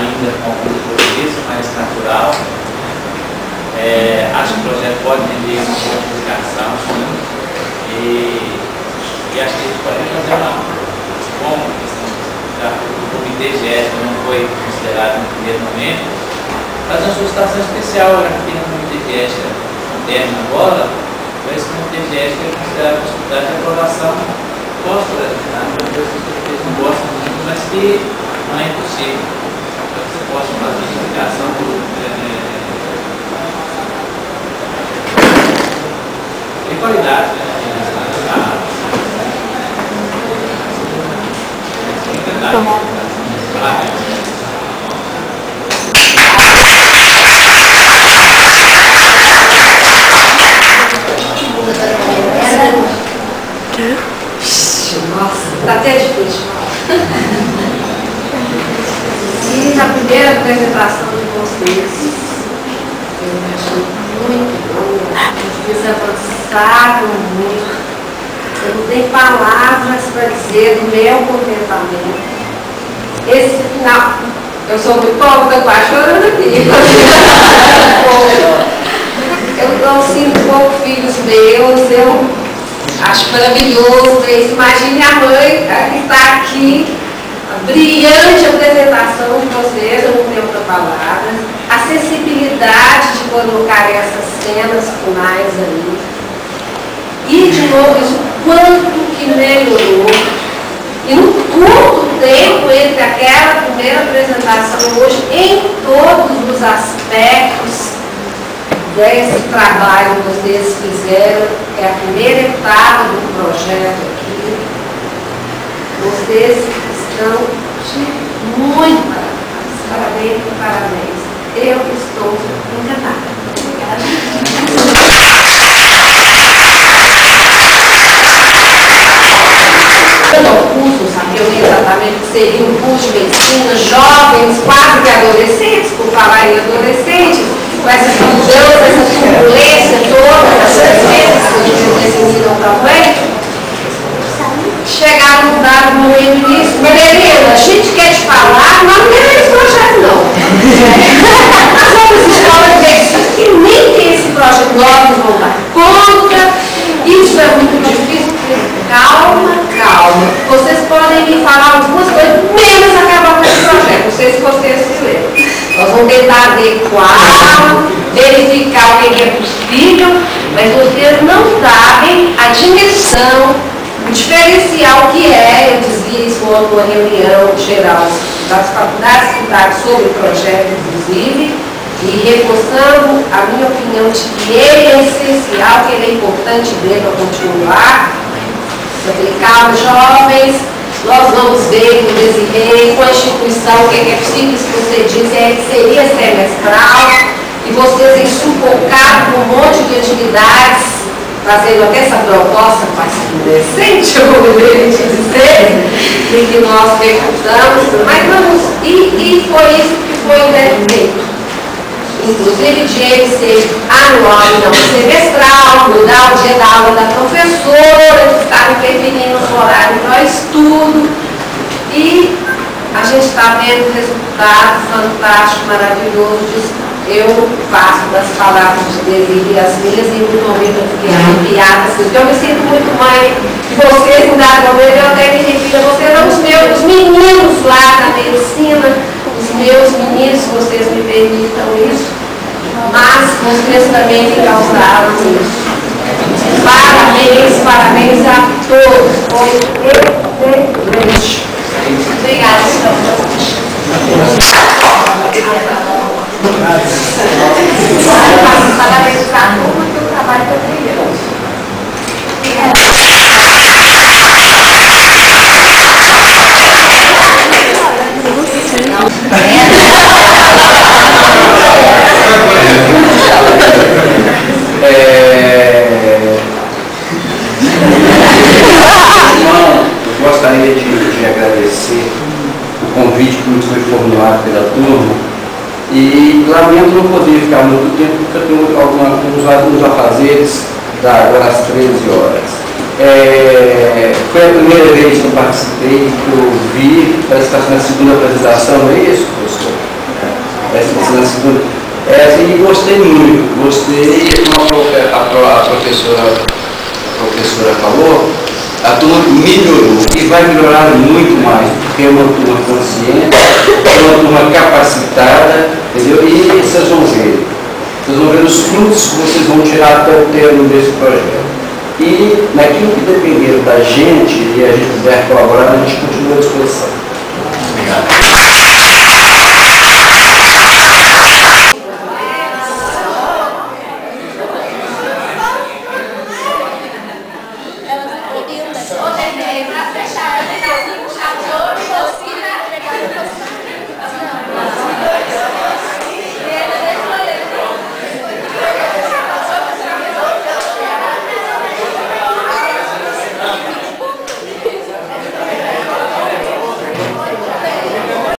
ainda com alguns compromissos, mais natural. Acho que o projeto pode render uma boa divulgação, sim. E acho que a gente pode fazer como o comitê GESP não foi considerado no primeiro momento, fazer uma solicitação especial aqui no comitê GESP interno agora, para esse comitê GESP é considerado a possibilidade de aprovação pós-projeto. Eles não gostam muito, mas que não é impossível. Então, você pode fazer uma divulgação de qualidade, né? Nossa, está até difícil. E na primeira apresentação de vocês, eu achei muito boa. Vocês avançaram muito. Eu não tenho palavras para dizer do meu contentamento. Esse final, eu sou muito pobre, estou quase chorando aqui. Eu não sinto um pouco filhos meus, eu acho maravilhoso isso. Imagine a mãe que está aqui, a brilhante apresentação de vocês, eu não tenho outra palavra. A sensibilidade de colocar essas cenas finais ali. E de novo, isso quanto que melhorou. E no curto tempo entre aquela primeira apresentação e hoje, em todos os aspectos desse trabalho que vocês fizeram, é a primeira etapa do projeto aqui, vocês estão de muito parabéns, parabéns. Eu estou encantada. Obrigada. Curso, sabe? Eu li exatamente que seria um curso de medicina, jovens, quase que adolescentes, por falar em adolescentes, com essas mudanças, essa turbulência toda, essas vezes que eles decidiram também, chegaram no dado momento nisso. Maria, a gente quer te falar, mas não quer esse projeto não. Nós vamos escola de medicina que nem tem esse projeto, nós vamos dar conta. Isso é muito difícil. Calma, calma. Vocês podem me falar algumas coisas, menos acabar com esse projeto. Não sei se vocês se lembram. Nós vamos tentar adequar, verificar o que é possível, mas vocês não sabem a dimensão, o diferencial que é. Eu dizia isso numa reunião geral das faculdades que está sobre o projeto, inclusive, e reforçando a minha opinião de que ele é essencial, que ele é importante dele para continuar. Eu falei, calma, jovens, nós vamos ver com o Desirê, com a instituição, o que é possível, se você diz, que seria semestral, e vocês ensufocaram com um monte de atividades, fazendo até essa proposta quase indecente, eu vou te dizer, em que nós recusamos, mas vamos, e foi isso que foi feito. Inclusive de ele ser anual e não semestral, mudar o dia da aula da professora, que estava interferindo no horário para estudo. E a gente está vendo resultado fantástico, maravilhoso disso. Eu faço das palavras de Desirê as minhas e no momento eu fiquei arrepiada. Eu me sinto muito mãe de vocês, em dado momento eu até me refiro a vocês, os meninos lá da medicina, os meus meninos, se vocês me permitam isso, mas vocês também me causaram isso. Parabéns, parabéns a todos. Foi excelente. Obrigada, parabéns para a turma, que o trabalho está brilhante. Eu gostaria de agradecer o convite que nos foi formulado pela turma e lamento não poder ficar muito tempo porque eu tenho alguns afazeres agora às 13 horas. Foi a primeira vez que eu participei, que eu vi, parece que está na segunda apresentação, não é isso, professor? na segunda. E gostei muito, gostei, como a professora falou, a turma melhorou e vai melhorar muito mais, porque é uma turma consciente, é uma turma capacitada, entendeu? E vocês vão ver os frutos que vocês vão tirar até o termo desse projeto. E naquilo que depender da gente e a gente puder colaborar, a gente continua à disposição.